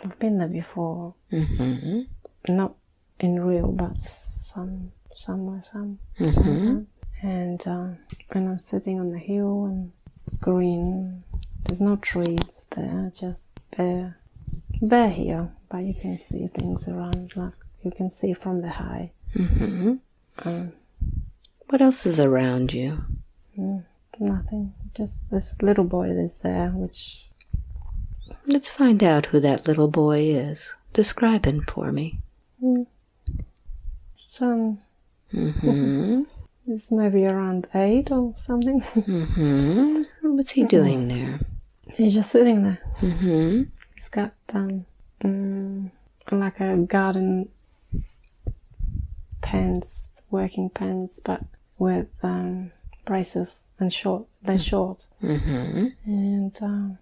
I've been there before. Mm-hmm. Not in real, but somewhere. And I'm sitting on the hill and green. There's no trees there, just bare here. But you can see things around, like you can see from the high. Mm-hmm. What else is around you? Nothing. Just this little boy is there, which... Let's find out who that little boy is. Describe him for me. Son. Mm-hmm. He's maybe around 8 or something. Mm-hmm. What's he doing there? He's just sitting there. Mm-hmm. He's got like a garden pants, working pants, but with braces and short. They're short. Mm-hmm. And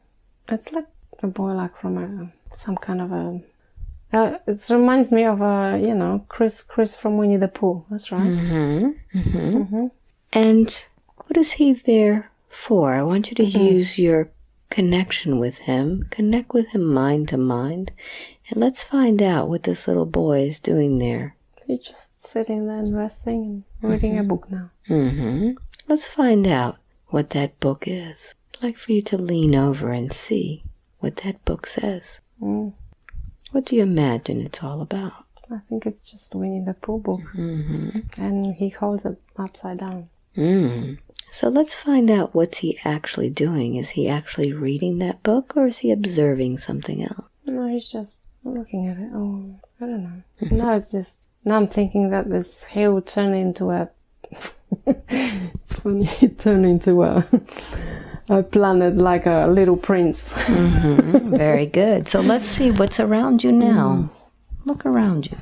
it's like a boy, like from some kind of a... it reminds me of Chris from Winnie the Pooh. That's right. Mm-hmm. Mm-hmm. Mm-hmm. And what is he there for? I want you to use your connection with him. Connect with him mind to mind. And let's find out what this little boy is doing there. He's just sitting there and resting and reading a book now. Mm-hmm. Let's find out what that book is. I'd like for you to lean over and see what that book says. What do you imagine it's all about? I think it's just Winnie the Pooh book. Mm-hmm. And he holds it upside down. So let's find out what's he actually doing. Is he actually reading that book or is he observing something else? No, he's just looking at it. Oh, I don't know. Now I'm thinking that this hill turned into a... it's funny, it turned into a planet like a little prince. Very good. So let's see what's around you now. Look around you.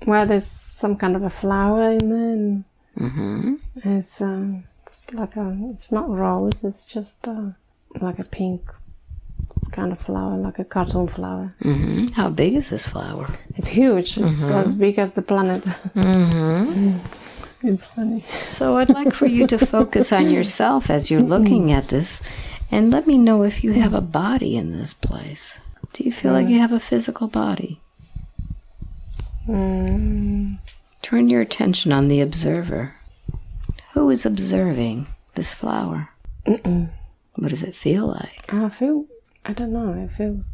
Well, there's some kind of a flower in there. And it's like it's not rose, it's just like a pink kind of flower, like a cartoon flower. How big is this flower? It's huge. It's as big as the planet. It's funny. So I'd like for you to focus on yourself as you're looking at this and let me know if you have a body in this place. Do you feel like you have a physical body? Turn your attention on the observer. Who is observing this flower? What does it feel like? I don't know, it feels...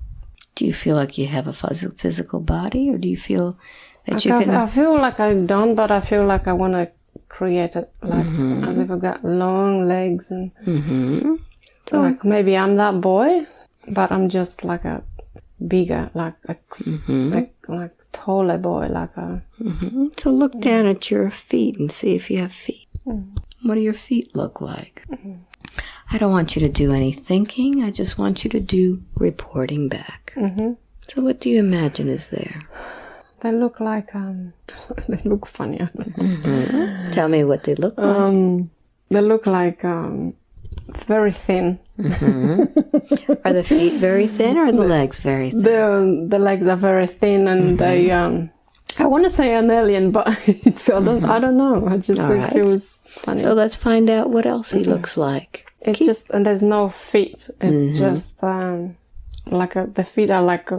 Do you feel like you have a physical body, or do you feel that you can... I feel like I don't, but I feel like I want to create it, like as if I've got long legs and... So like maybe I'm that boy, but I'm just like a bigger, like taller boy, like a... So look down at your feet and see if you have feet. What do your feet look like? I don't want you to do any thinking. I just want you to do reporting back. So what do you imagine is there? They look like, they look funny. I don't know. Tell me what they look like. They look like very thin. Are the feet very thin or are the legs very thin? The legs are very thin and they, I want to say an alien, but it's, I don't know. I just think it feels funny. So let's find out what else he looks like. It's just, and there's no feet. It's just like the feet are like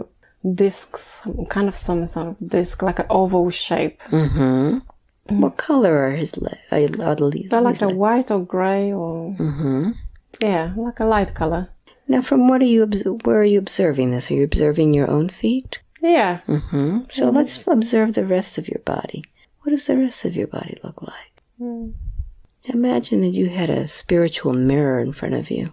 discs, kind of some sort of disc, like an oval shape. What color are his legs? They're like a white or grey or yeah, like a light color. Now, from where are you observing this? Are you observing your own feet? Yeah. So let's observe the rest of your body. What does the rest of your body look like? Imagine that you had a spiritual mirror in front of you.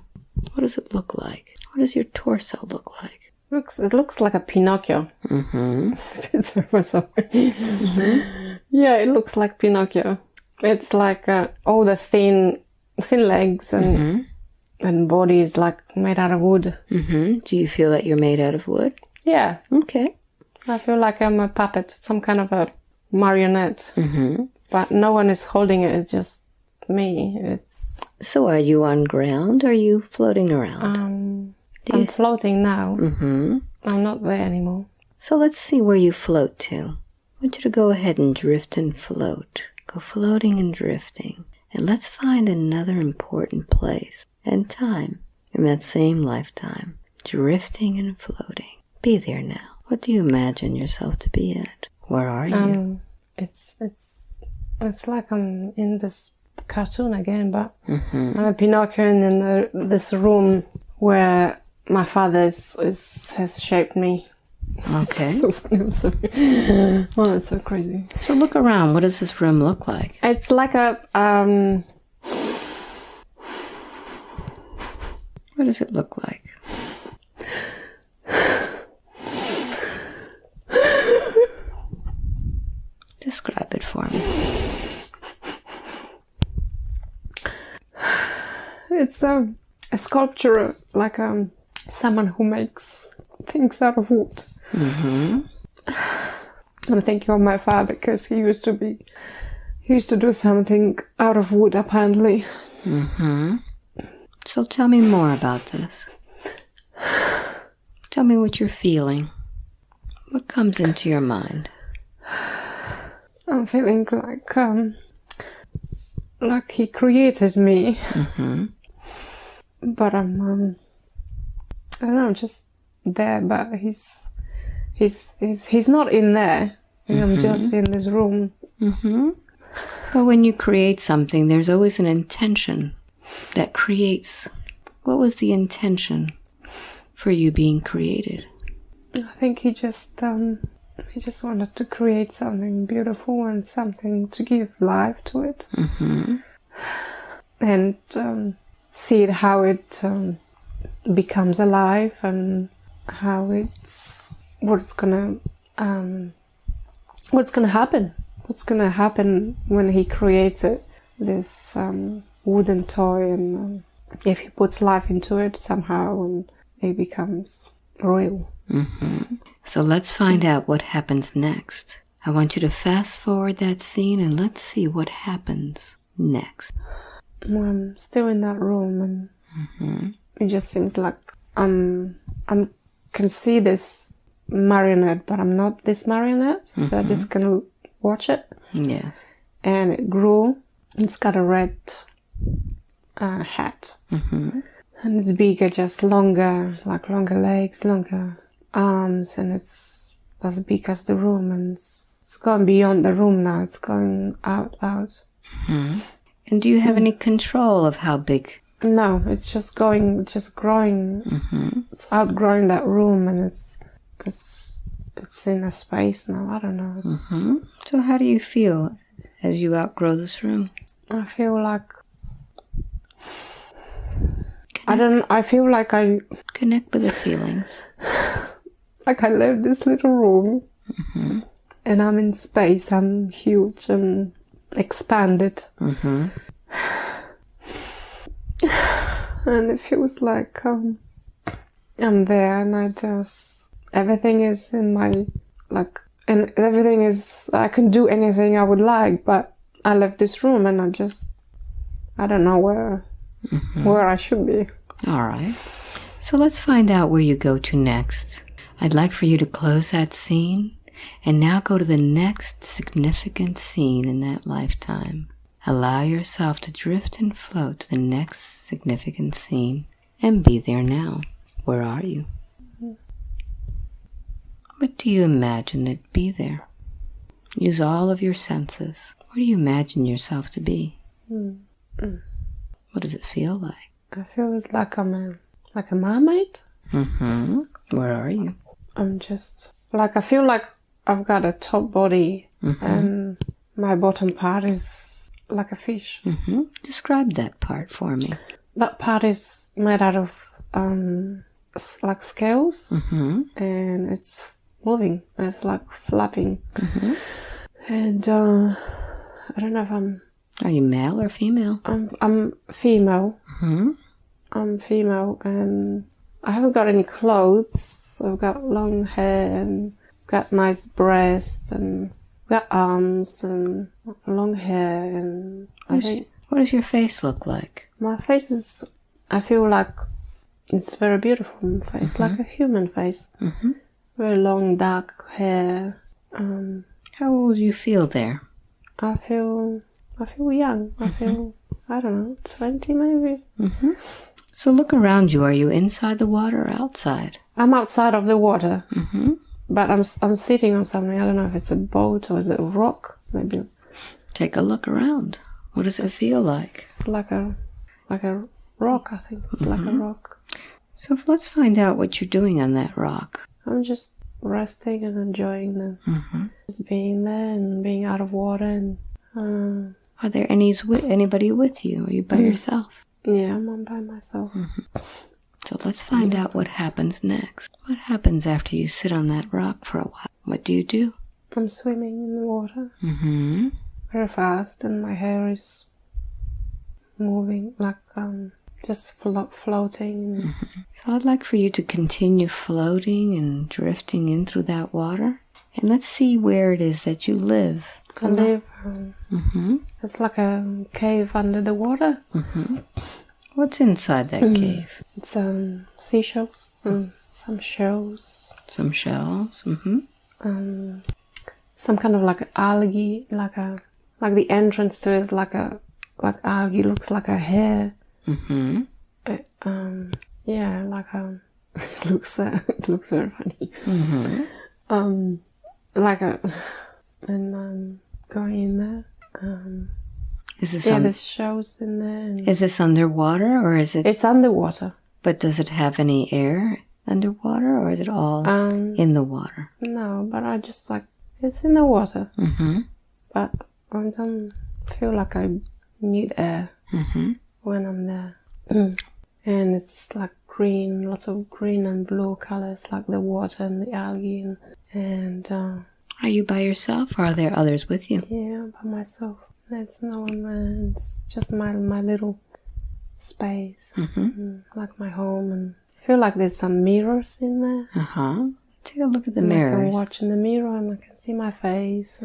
What does it look like? What does your torso look like? It looks like a Pinocchio. It's very sorry. Yeah, it looks like Pinocchio. It's like all the thin legs and body is like made out of wood. Do you feel that you're made out of wood? Yeah. Okay. I feel like I'm a puppet, some kind of a marionette. But no one is holding it, it's just me. So are you on ground or are you floating around? I'm floating now. I'm not there anymore. So let's see where you float to. I want you to go ahead and drift and float. Go floating and drifting. And let's find another important place and time in that same lifetime. Drifting and floating. Be there now. What do you imagine yourself to be at? Where are you? It's like I'm in this cartoon again, but I'm a Pinocchio in this room where my father has shaped me. Okay. So funny, I'm sorry. Oh, it's so crazy. So look around. What does this room look like? It's like a What does it look like? Describe it for me. It's a sculpture, like someone who makes things out of wood. I'm thinking of my father because he used to do something out of wood, apparently. So tell me more about this. Tell me what you're feeling. What comes into your mind? I'm feeling like he created me, but I'm I don't know, just there. But he's not in there. I'm just in this room. But when you create something, there's always an intention that creates. What was the intention for you being created? I think he just wanted to create something beautiful and something to give life to it, and see it how it becomes alive and how what's gonna happen. What's gonna happen when he creates it? This wooden toy, and if he puts life into it somehow, and it becomes real. So let's find out what happens next. I want you to fast forward that scene and let's see what happens next. I'm still in that room, and it just seems like I can see this marionette, but I'm not this marionette. I just can watch it. Yes. And it grew. It's got a red hat. And it's bigger, just longer, like longer legs, longer arms, and it's as big as the room, and it's going beyond the room now. It's going out. And do you have any control of how big? No, it's just growing. It's outgrowing that room, and it's in a space now. I don't know. So how do you feel as you outgrow this room? I feel like I feel like I connect with the feelings. Like I left this little room, and I'm in space. I'm huge and expanded. And it feels like I'm there, and everything is in my, and everything is, I can do anything I would like, but I left this room and I don't know where I should be. All right. So let's find out where you go to next. I'd like for you to close that scene and now go to the next significant scene in that lifetime. Allow yourself to drift and float to the next significant scene and be there now. Where are you? What do you imagine that be there? Use all of your senses. Where do you imagine yourself to be? What does it feel like? I feel it's like I'm a mermaid. Where are you? I'm just I feel like I've got a top body and my bottom part is like a fish. Describe that part for me. That part is made out of like scales, and it's moving. It's like flapping. And I don't know if I'm. Are you male or female? I'm female. I'm female, and I haven't got any clothes. I've got long hair and got nice breasts and got arms and long hair, and what does your face look like? My face is, I feel like it's very beautiful face, like a human face. Very long dark hair. How old do you feel there? I feel young. I feel, I don't know, 20 maybe. So look around you. Are you inside the water or outside? I'm outside of the water, but I'm sitting on something. I don't know if it's a boat or is it a rock. Maybe. Take a look around. What does it feel like? It's like a rock. I think it's like a rock. So let's find out what you're doing on that rock. I'm just resting and enjoying just being there and being out of water. And are there anybody with you? Are you by yourself? Yeah, I'm by myself. So let's find out what happens next. What happens after you sit on that rock for a while? What do you do? I'm swimming in the water. Very fast, and my hair is moving like just floating. So I'd like for you to continue floating and drifting in through that water. And let's see where it is that you live. I live... It's like a cave under the water. What's inside that cave? It's seashells, some shells. Some shells. Some kind of like algae, like the entrance to it is like algae, looks like a hair. Yeah, like it looks very funny. And going in there. Is this there's shells in there. Is this underwater or is it? It's underwater. But does it have any air underwater or is it all in the water? No, but I just it's in the water. But I don't feel like I need air when I'm there. And it's like green, lots of green and blue colors, like the water and the algae. And are you by yourself or are there others with you? Yeah, by myself. There's no one there. It's just my little space, like my home. And I feel like there's some mirrors in there. Take a look at the mirrors. I can watch in the mirror and I can see my face.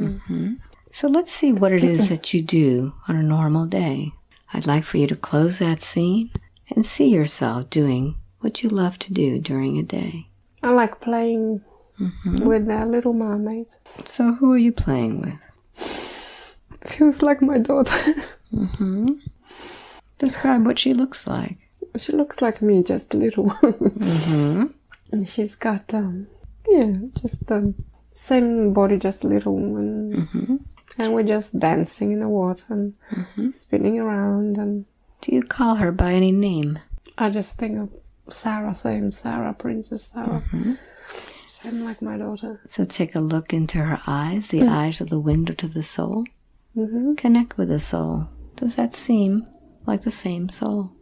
So let's see what it is that you do on a normal day. I'd like for you to close that scene and see yourself doing what you love to do during a day. I like playing with that little mermaid. So who are you playing with? Feels like my daughter. Describe what she looks like. She looks like me, just little. And she's got, same body, just little. And we're just dancing in the water and spinning around. And do you call her by any name? I just think of Sarah, same Sarah, Princess Sarah. Same like my daughter. So take a look into her eyes. The eyes are the window to the soul. Connect with the soul. Does that seem like the same soul?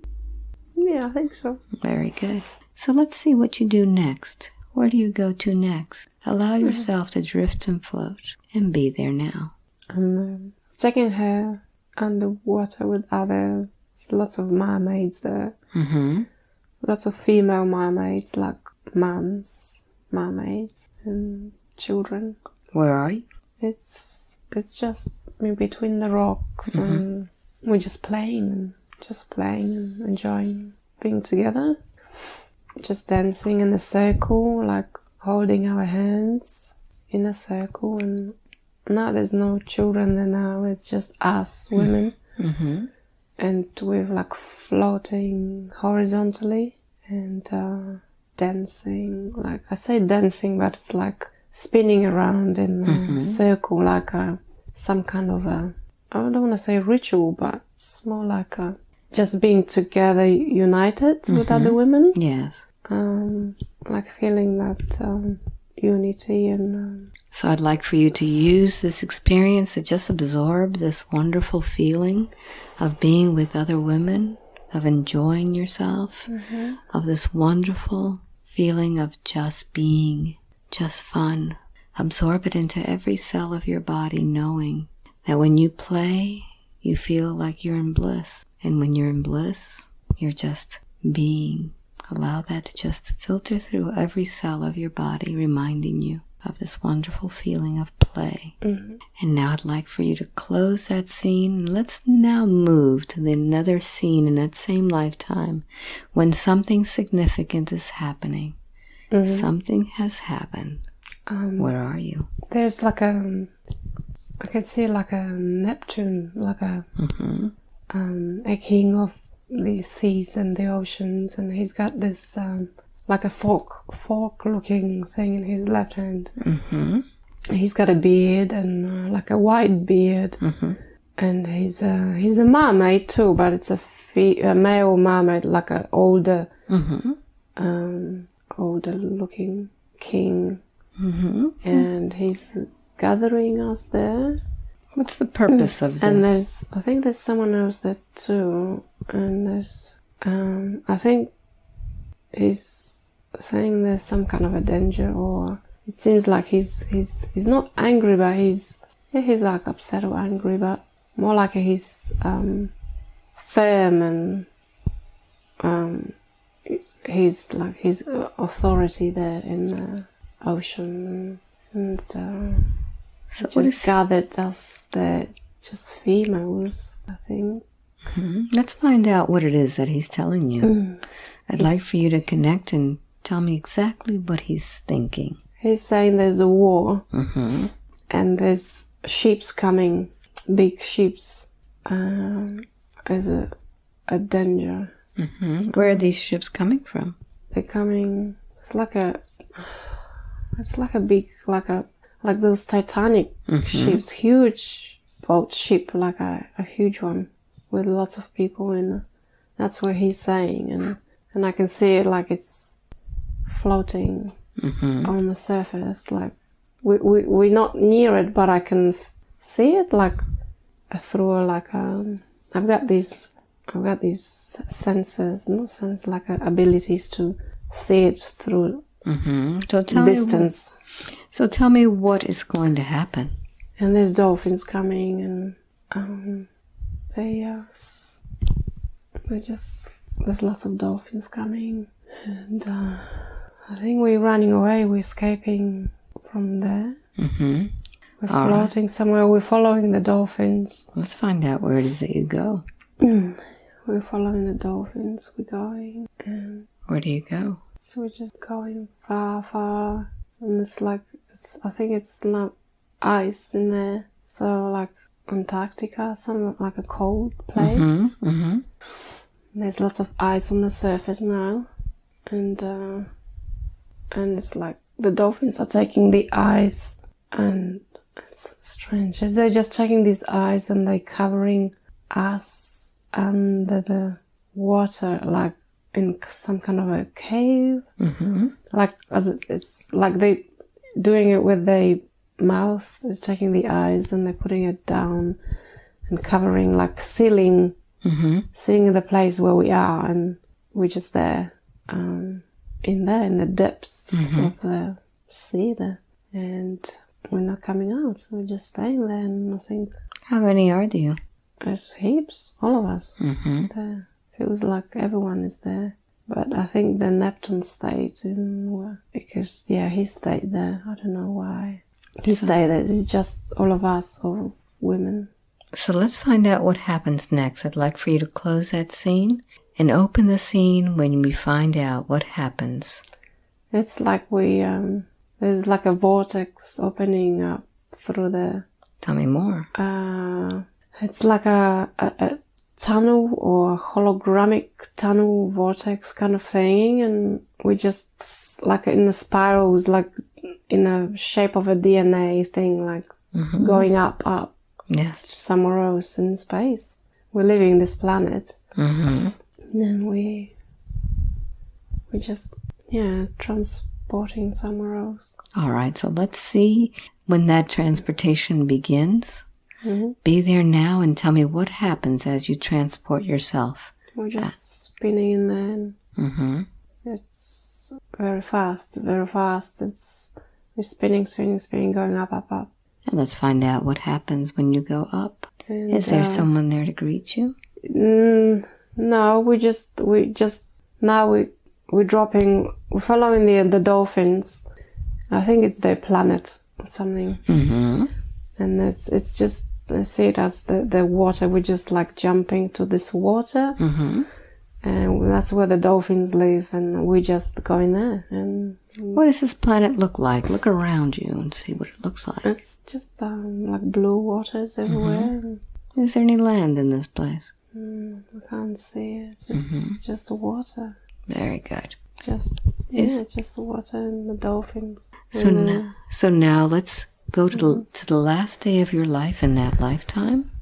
Yeah, I think so. Very good. So let's see what you do next. Where do you go to next? Allow yourself to drift and float and be there now. I'm taking her underwater with lots of mermaids there. Lots of female mermaids, like moms, mermaids, and children. Where are you? It's just in between the rocks, and we're just playing and enjoying being together. Just dancing in a circle, like holding our hands in a circle. And now there's no children there now, it's just us women. And we're like floating horizontally and dancing. Like I say dancing, but it's like spinning around in a circle, like some kind of I don't want to say ritual, but it's more like just being together, united with other women. Yes. Like feeling that unity and... So I'd like for you to use this experience to just absorb this wonderful feeling of being with other women, of enjoying yourself, of this wonderful feeling of just being, just fun. Absorb it into every cell of your body, knowing that when you play, you feel like you're in bliss. And when you're in bliss, you're just being. Allow that to just filter through every cell of your body, reminding you of this wonderful feeling of play. And now I'd like for you to close that scene. Let's now move to another scene in that same lifetime when something significant is happening. Something has happened. Where are you? There's like I can see like a Neptune, like a king of the seas and the oceans, and he's got this like a fork-looking thing in his left hand. He's got a beard and like a white beard, and he's a mermaid too, but it's a male mermaid, like an older looking king, and he's gathering us there. What's the purpose of that? And I think there's someone else there too, and there's I think he's saying there's some kind of a danger, or it seems like he's not angry, but he's like upset or angry, but more like he's firm, and he's like his authority there in the ocean, and just gathered us there, just females, I think. Let's find out what it is that he's telling you. I'd like for you to connect and tell me exactly what he's thinking. He's saying there's a war, and there's ships coming, big ships, as a danger. Where are these ships coming from? They're coming. It's like a big, like those Titanic ships, huge boat ship, like a huge one with lots of people in. That's what he's saying, and I can see it like it's floating on the surface. Like we're not near it, but I can see it like through I've got these senses, not sense, like abilities to see it through so distance. Tell me what is going to happen. And there's dolphins coming, and there's lots of dolphins coming, and I think we're running away. We're escaping from there. We're floating somewhere. We're following the dolphins. Let's find out where it is that you go. We're following the dolphins. We're going, and where do you go? So we're just going far, far, and it's like I think it's not ice in there. So like Antarctica, some like a cold place. There's lots of ice on the surface now, and it's like the dolphins are taking the ice, and it's strange. They're just taking these ice and they're covering us under the water, like in some kind of a cave. Like it's like they doing it with their mouth. They're taking the ice and they're putting it down and covering, like sealing the place where we are, and we're just there, in the depths of the sea there, and we're not coming out. We're just staying there, and I think. How many are there? There's heaps, all of us. There. Feels like everyone is there. But I think the Neptune stayed because he stayed there. I don't know why. He stayed there. It's just all of us, all women. So let's find out what happens next. I'd like for you to close that scene and open the scene when we find out what happens. It's like there's like a vortex opening up through the... Tell me more. It's like a tunnel or a hologramic tunnel vortex kind of thing, and we just like in the spirals, like in the shape of a DNA thing, like going up. Yes. Somewhere else in space. We're leaving this planet. And then we just, transporting somewhere else. All right, so let's see when that transportation begins. Be there now and tell me what happens as you transport yourself. We're just spinning in there. And it's very fast, very fast. We're spinning, going up, up, up. And let's find out what happens when you go up. And, is there someone there to greet you? No, we're dropping. We're following the dolphins. I think it's their planet or something. And it's just, I see it as the water. We're just like jumping to this water. And that's where the dolphins live, and we're just going there. And what does this planet look like? Look around you and see what it looks like. It's just like blue waters everywhere. Is there any land in this place? I can't see it. It's just water. Very good. just water and the dolphins. So now let's go to the last day of your life in that lifetime.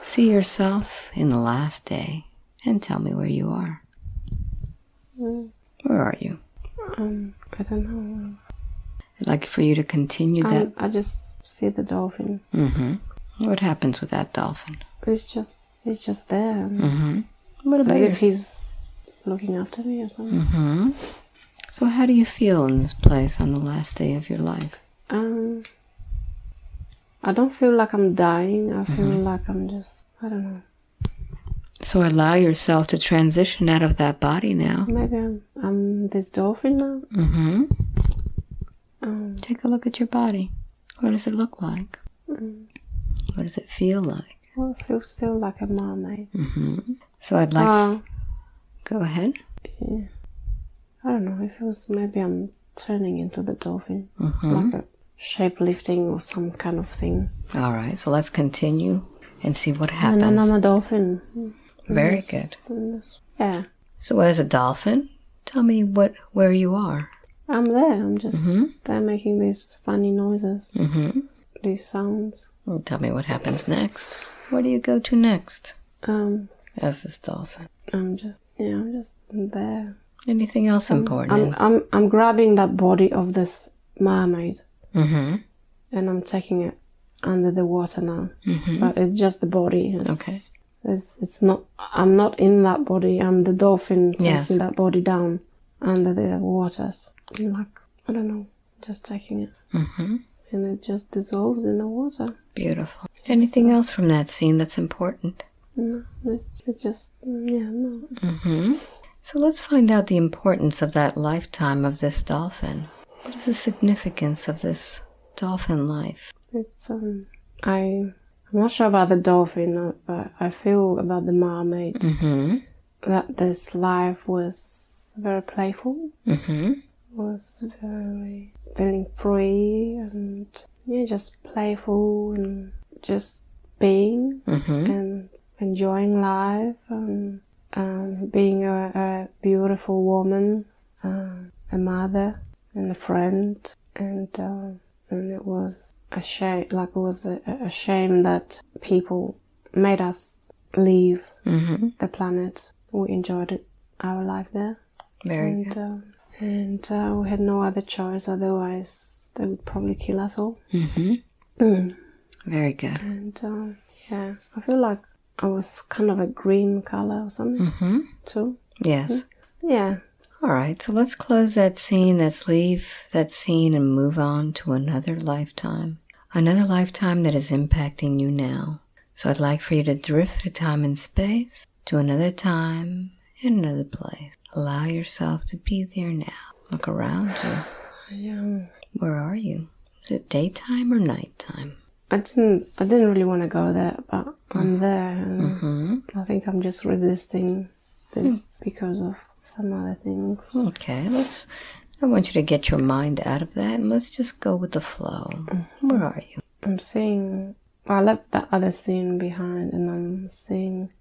See yourself in the last day and tell me where you are. Where are you? I don't know. I'd like for you to continue that. I just see the dolphin. What happens with that dolphin? He's just there. What about As if he's looking after me or something. So how do you feel in this place on the last day of your life? I don't feel like I'm dying. I feel like I'm just, I don't know. So allow yourself to transition out of that body now. Maybe I'm this dolphin now. Take a look at your body. What does it look like? What does it feel like? Well, it feels still like a mermaid. So I'd like... Go ahead. Yeah. I don't know. It feels maybe I'm turning into the dolphin. Like a shape-lifting or some kind of thing. All right. So let's continue and see what happens. And I'm a dolphin. Very good. Yeah. So as a dolphin, tell me where you are. I'm there. I'm just there making these funny noises. These sounds. Well, tell me what happens next. Where do you go to next? As this dolphin. I'm just there. Anything else important? I'm grabbing that body of this mermaid. And I'm taking it under the water now. But it's just the body. Okay. It's not. I'm not in that body. I'm the dolphin taking that body down under the waters. I'm like, I don't know, just taking it, and it just dissolves in the water. Beautiful. Anything else from that scene that's important? No, it's just no. So let's find out the importance of that lifetime of this dolphin. What is the significance of this dolphin life? It's I'm not sure about the dolphin, but I feel about the mermaid that this life was very playful, was very feeling free and just playful and just being and enjoying life and being a beautiful woman, a mother and a friend, and it was a shame. Like it was a shame that people made us leave the planet. We enjoyed it, our life there. Very good. And we had no other choice. Otherwise, they would probably kill us all. Very good. And I feel like I was kind of a green color or something too. Yes. Yeah. All right, so let's close that scene. Let's leave that scene and move on to another lifetime. Another lifetime that is impacting you now. So I'd like for you to drift through time and space to another time in another place. Allow yourself to be there now. Look around you. Where are you? Is it daytime or nighttime? I didn't really want to go there, but I'm there. And I think I'm just resisting this because of some other things. Okay, I want you to get your mind out of that and let's just go with the flow. Where are you? I'm seeing, I left that other scene behind and I'm seeing...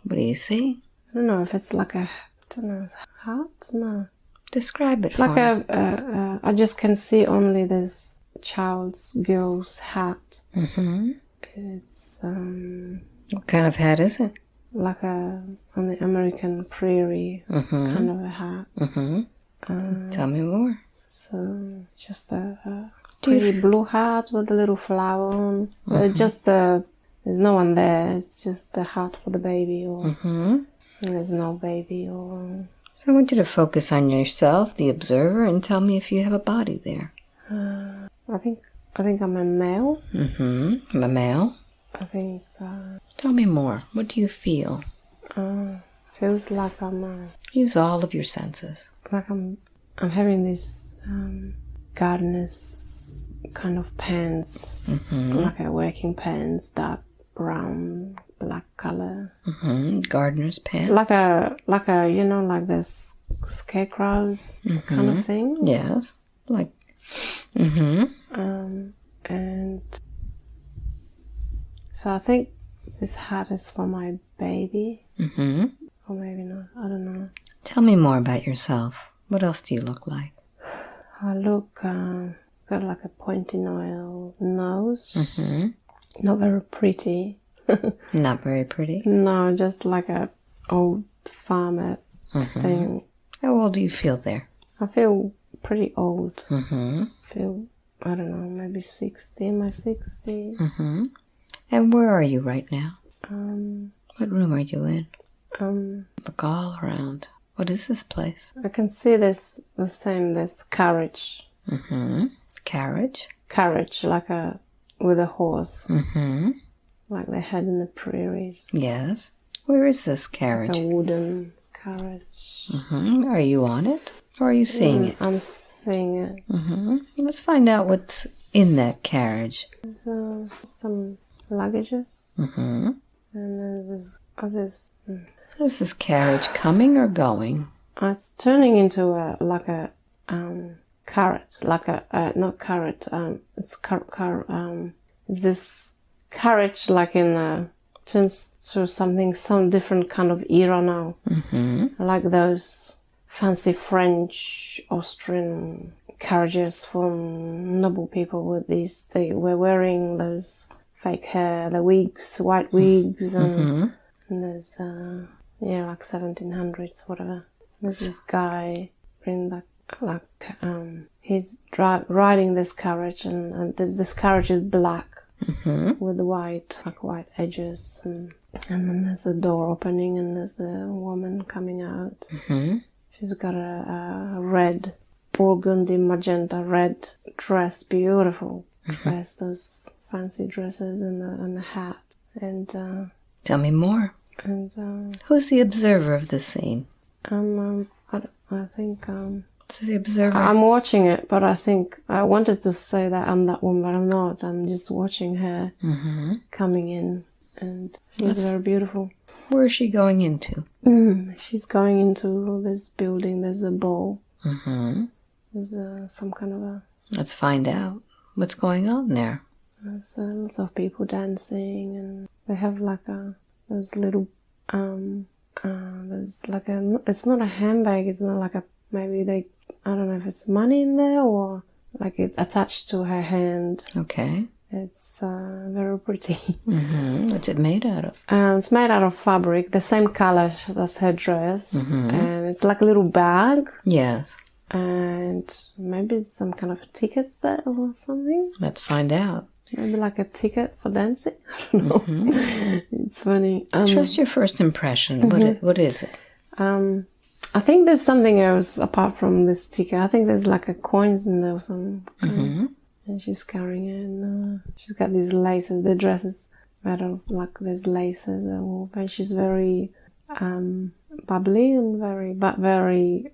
What do you see? I don't know if it's like a hat? No. Describe it for me. Like I just can see only this girl's hat. It's... What kind of hat is it? Like on the American prairie kind of a hat. Tell me more. So just a pretty blue hat with a little flower on. Just there's no one there. It's just the hat for the baby, or and there's no baby. Or so I want you to focus on yourself, the observer, and tell me if you have a body there. I think I'm a male. I'm a male. I think. Tell me more. What do you feel? Feels like I'm. Use all of your senses. Like I'm having these gardener's kind of pants, like a working pants, dark brown, black color. Gardener's pants. Like a like this scarecrows kind of thing. Yes. Like. And so I think this hat is for my baby. Or maybe not. I don't know. Tell me more about yourself. What else do you look like? I look, got like a pointy nose. Not very pretty. Not very pretty? No, just like a old farmer thing. How old do you feel there? I feel pretty old. Feel, I don't know, maybe 60, in my 60s. And where are you right now? What room are you in? Look all around. What is this place? I can see this carriage. Carriage? Carriage, like with a horse. Like they had in the prairies. Yes. Where is this carriage? Like a wooden carriage. Are you on it? Or are you seeing it? I'm seeing it. Let's find out what's in that carriage. There's some luggages. And there's others. Is this carriage coming or going? It's turning into like a carrot, like a not carrot. It's it's this carriage like turns to some different kind of era now, like those fancy French, Austrian carriages for noble people with these. They were wearing those fake hair, the wigs, white wigs, and there's like 1700s, whatever. There's this guy in he's riding this carriage, and this carriage is black with white edges, and then there's a door opening, and there's a woman coming out. She's got a red, burgundy, magenta red dress, beautiful dress, those fancy dresses, and the hat. And tell me more. And who's the observer of this scene? I think Who's the observer? I'm watching it, but I think I wanted to say that I'm that one, but I'm not. I'm just watching her coming in, and she's very beautiful. Where is she going into? She's going into this building. There's a ball. There's some kind of a... Let's find out what's going on there. There's lots of people dancing, and they have like those little there's like it's not a handbag, it's not like maybe I don't know if it's money in there or like it attached to her hand. Okay. It's very pretty. What's it made out of? It's made out of fabric, the same color as her dress, and it's like a little bag. Yes. And maybe it's some kind of a ticket set or something. Let's find out. Maybe like a ticket for dancing. I don't know. It's funny. Trust your first impression. What is it? I think there's something else apart from this ticket. I think there's like a coins in there or something. And she's carrying it. And she's got these laces. The dress is made of like there's laces. And she's very bubbly and very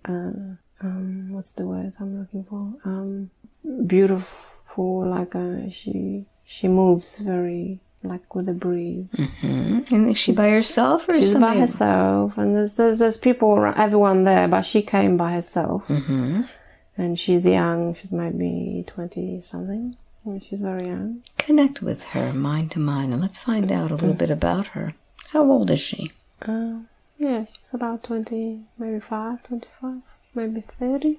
what's the word I'm looking for? Beautiful. Like she moves very like with a breeze. And is she by herself or she's somebody? By herself, and there's people around, everyone there, but she came by herself. And she's young. She's maybe 20 something. And she's very young. Connect with her mind to mind, and let's find out a little bit about her. How old is she? Yeah, she's about 20, maybe 25, maybe 30.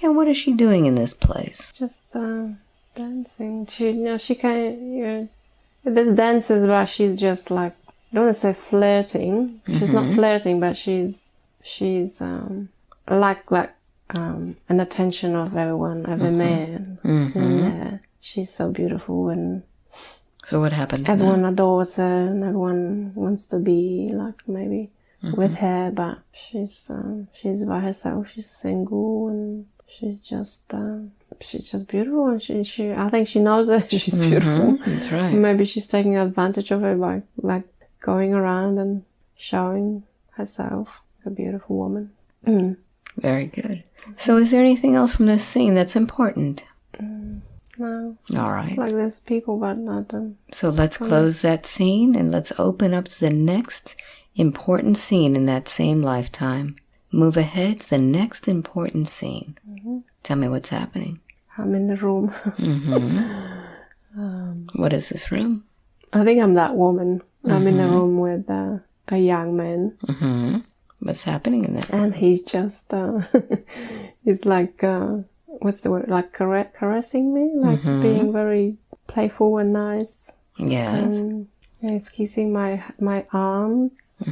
And what is she doing in this place? Just dancing. She can't. There's dances, but she's just like, I don't want to say flirting. She's not flirting, but she's like an attention of everyone, every man in there. She's so beautiful, and so what happens? Everyone adores her, and everyone wants to be like maybe with her, but she's by herself. She's single, and she's just beautiful, and she I think she knows that she's beautiful. That's right. Maybe she's taking advantage of it by like going around and showing herself like a beautiful woman. Very good. So is there anything else from this scene that's important? No. All right. Like there's people, but not So let's close that scene and let's open up to the next important scene in that same lifetime. Move ahead to the next important scene. Tell me what's happening. I'm in the room. What is this room? I think I'm that woman. I'm in the room with a young man. What's happening in that? And he's just, he's like, what's the word? Like caressing me, like being very playful and nice. Yes. And he's kissing my arms.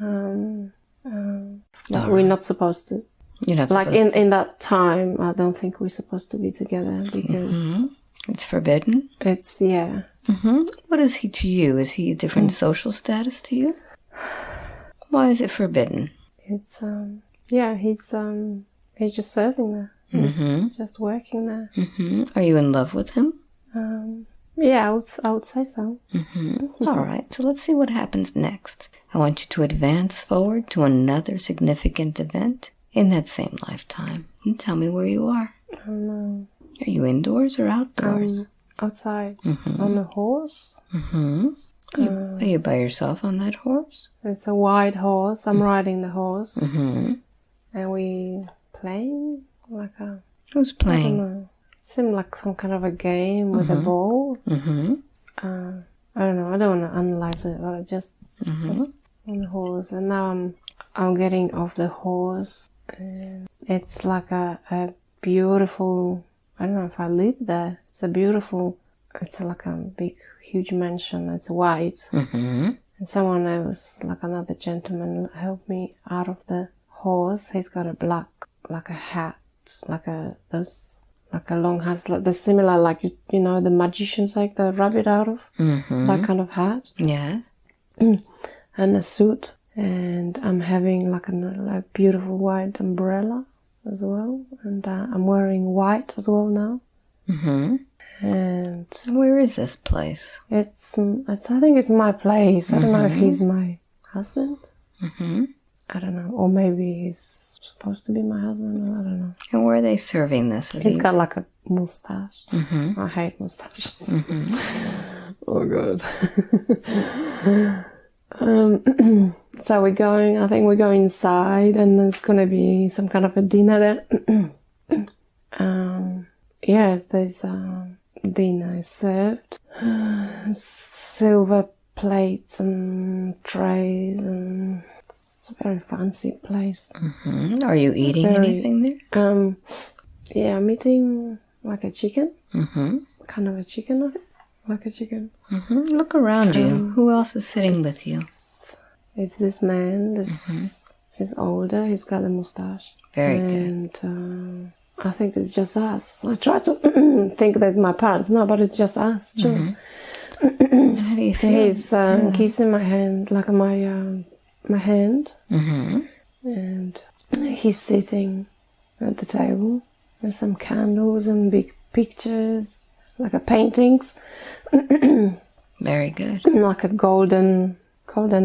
But we're not supposed to. You're not like supposed in that time, I don't think we're supposed to be together because it's forbidden. It's What is he to you? Is he a different social status to you? Why is it forbidden? It's he's just serving there. He's just working there. Are you in love with him? Yeah, I would say so. All right, so let's see what happens next. I want you to advance forward to another significant event in that same lifetime. And tell me where you are. Are you indoors or outdoors? Outside, on a horse. Are you by yourself on that horse? It's a white horse. I'm riding the horse. And we playing like a... Who's playing? I don't know. It seemed like some kind of a game with a ball. I don't know. I don't want to analyze it, but just on the horse. And now I'm getting off the horse. And it's like a beautiful... I don't know if I live there. It's like a big, huge mansion. It's white. And someone else, like another gentleman, helped me out of the horse. He's got a black, like a hat, like a long hat, like the similar, like, you know, the magicians like the rabbit out of, that kind of hat. Yes. And a suit. And I'm having like a beautiful white umbrella as well. And I'm wearing white as well now. And where is this place? It's I think it's my place. I don't know if he's my husband. I don't know. Or maybe he's supposed to be my husband. I don't know. And where are they serving this? He's got like a mustache. I hate mustaches. Oh, God. So I think we're going inside, and there's going to be some kind of a dinner there. Yes, there's dinner is served. Silver plates and trays, and it's a very fancy place. Are you eating anything there? Yeah, I'm eating like a chicken. Kind of a chicken, I think. Like a chicken. Look around you. Who else is sitting with you? It's this man. He's older. He's got a mustache. Very good. And I think it's just us. I try to think there's my parents. No, but it's just us, too. How do you feel? He's kissing my hand, like my hand. And he's sitting at the table with some candles and big pictures, like paintings. Very good. Like a golden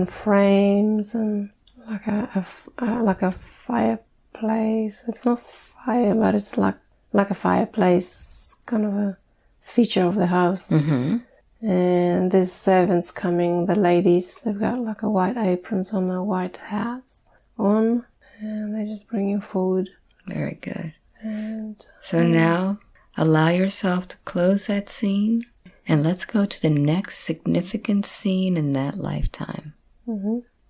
frames, and like a fireplace. It's not fire, but it's like a fireplace, kind of a feature of the house. And there's servants coming, the ladies, they've got like a white aprons on, a white hats on, and they're just bringing food. Very good. And so now allow yourself to close that scene, and let's go to the next significant scene in that lifetime.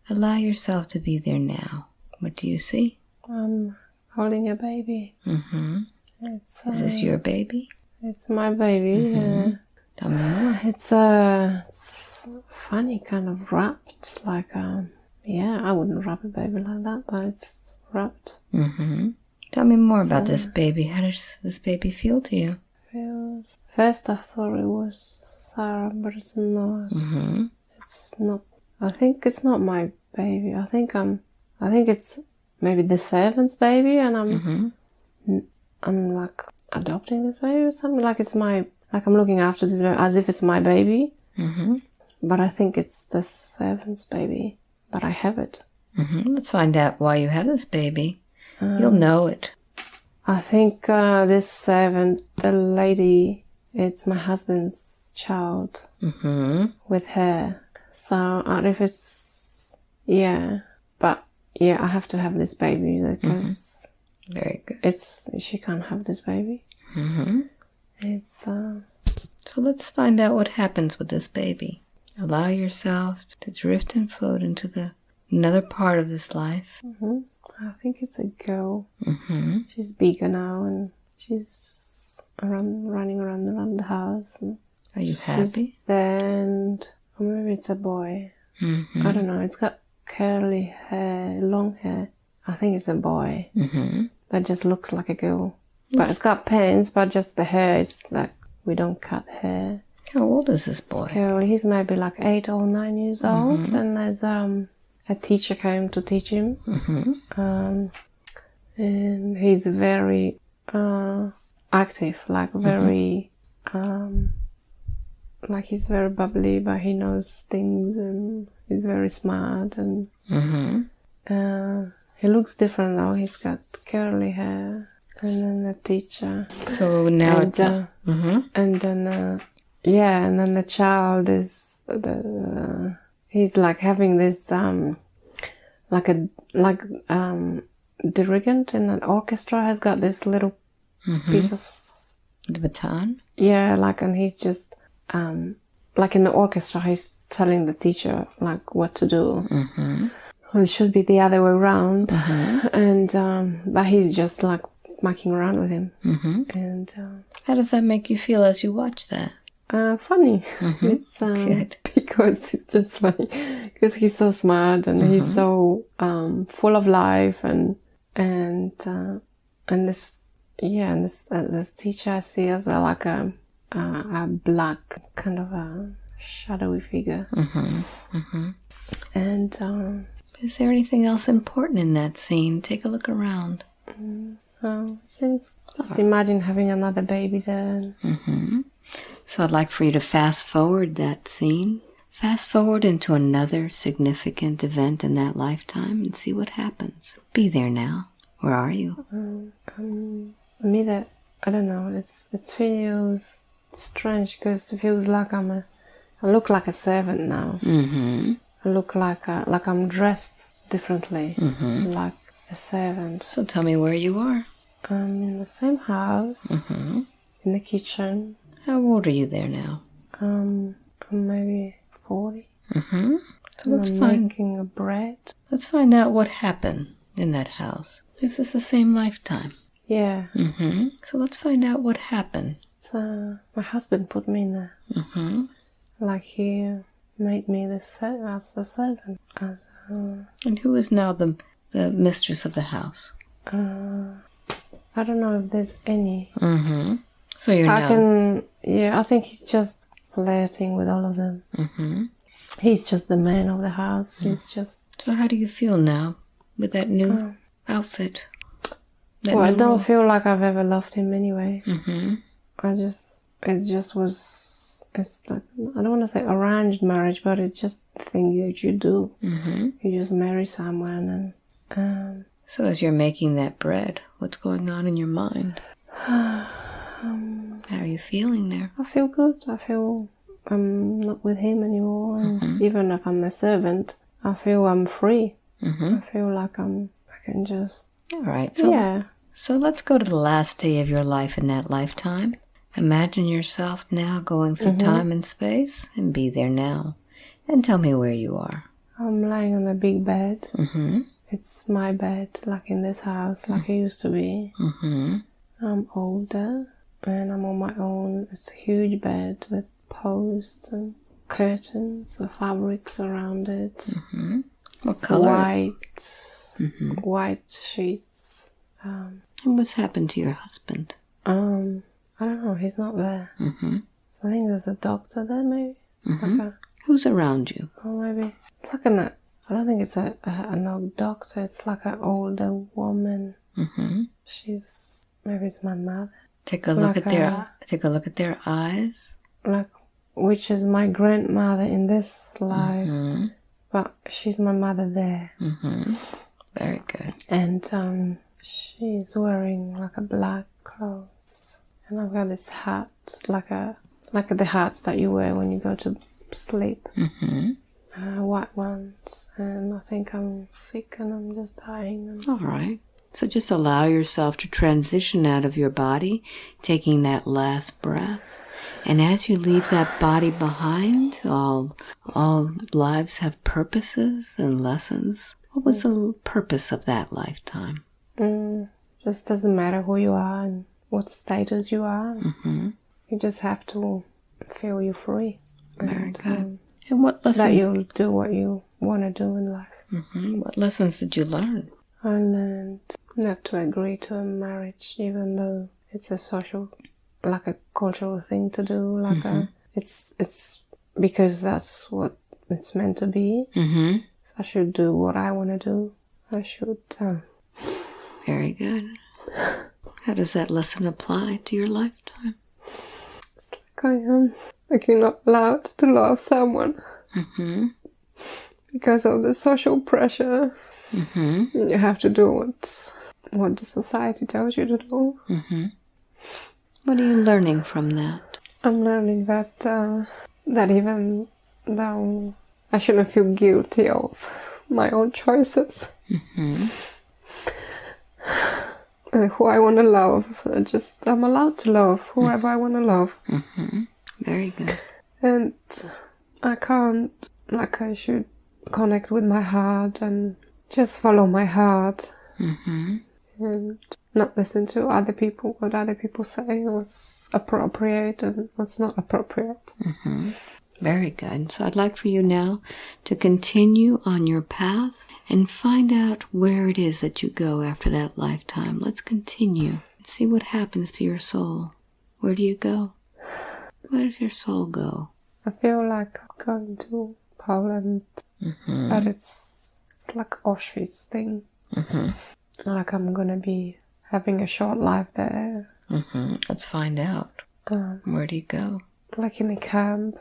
Allow yourself to be there now. What do you see? I'm holding a baby. Is this your baby? It's my baby. Tell me more. It's funny, kind of wrapped. Like, I wouldn't wrap a baby like that, but it's wrapped. Tell me more about this baby. How does this baby feel to you? First I thought it was Sarah, but it's not. It's not. I think it's not my baby. I think it's maybe the servant's baby, and I'm like adopting this baby or something. Like I'm looking after this baby as if it's my baby. But I think it's the servant's baby. But I have it. Let's find out why you have this baby. You'll know it. I think this servant, the lady, it's my husband's child with her. So I don't know if it's, but I have to have this baby because very good. She can't have this baby. It's So let's find out what happens with this baby. Allow yourself to drift and float into the another part of this life? I think it's a girl. She's bigger now and she's running around the house. And are you happy? And or maybe it's a boy. I don't know. It's got curly hair, long hair. I think it's a boy. That just looks like a girl. But it's got pants, but just the hair is like, we don't cut hair. How old is this boy? Curly. He's maybe like 8 or 9 years old. And there's a teacher came to teach him. And he's very active, like very... like he's very bubbly, but he knows things and he's very smart and he looks different now. He's got curly hair and then the teacher. So now and, and then and then the child is he's like having this dirigent in an orchestra has got this little piece of the baton. Yeah, like, and he's just like in the orchestra, he's telling the teacher like what to do. Well, it should be the other way around. And but he's just like mucking around with him. And how does that make you feel as you watch that? Funny. It's because it's just funny because he's so smart and he's so full of life and this teacher I see as like a black kind of a shadowy figure. And is there anything else important in that scene? Take a look around. Just imagine having another baby there. So I'd like for you to fast forward that scene. Fast forward into another significant event in that lifetime and see what happens. Be there now. Where are you? Me that, I don't know, it feels strange because it feels like I look like a servant now. I look like I'm dressed differently, like a servant. So tell me where you are. I'm in the same house, in the kitchen. How old are you there now? I'm maybe 40. So let's making a bread. Let's find out what happened in that house. Is this the same lifetime? Yeah. So let's find out what happened. So my husband put me in there. Like he made me as a servant. And who is now the mistress of the house? I don't know if there's any. So you're now... I think he's just flirting with all of them. He's just the man of the house. He's just... So how do you feel now with that new outfit? I don't feel like I've ever loved him anyway. It's like, I don't want to say arranged marriage, but it's just the thing that you do. You just marry someone and... So as you're making that bread, what's going on in your mind? How are you feeling there? I feel good. I feel I'm not with him anymore. And even if I'm a servant, I feel I'm free. I feel like I can just... All right. So, so let's go to the last day of your life in that lifetime. Imagine yourself now going through time and space and be there now. And tell me where you are. I'm lying on a big bed. It's my bed, like in this house, like it used to be. I'm older and I'm on my own. It's a huge bed with posts and curtains or fabrics around it. What color? White sheets. And what's happened to your husband? I don't know. He's not there. I think there's a doctor there, maybe. Who's around you? Or maybe it's like I don't think it's an old doctor. It's like an older woman. Maybe it's my mother. Take a look at their eyes. Like, which is my grandmother in this life, but she's my mother there. Very good. And she's wearing like a black clothes, and I've got this hat, like the hats that you wear when you go to sleep. White ones, and I think I'm sick and I'm just dying. All right. So just allow yourself to transition out of your body, taking that last breath. And as you leave that body behind, all lives have purposes and lessons. What was the purpose of that lifetime? Just doesn't matter who you are and what status you are. You just have to feel you're free. Very good. And what lessons? That you'll do what you want to do in life. What lessons did you learn? I learned not to agree to a marriage, even though it's a social, like a cultural thing to do. Like it's because that's what it's meant to be. So I should do what I want to do. I should. Very good. How does that lesson apply to your lifetime? It's like I am. Like you're not allowed to love someone because of the social pressure. You have to do what the society tells you to do. What are you learning from that? I'm learning that that even though I shouldn't feel guilty of my own choices, who I want to love, I'm allowed to love whoever I want to love. Very good. And I can't, like I should connect with my heart and just follow my heart. And not listen to other people, what other people say, what's appropriate and what's not appropriate. Very good. So I'd like for you now to continue on your path and find out where it is that you go after that lifetime. Let's continue and see what happens to your soul. Where do you go? Where does your soul go? I feel like I'm going to Poland, but it's like Auschwitz thing. Like I'm gonna be having a short life there. Let's find out. Where do you go? Like in a camp.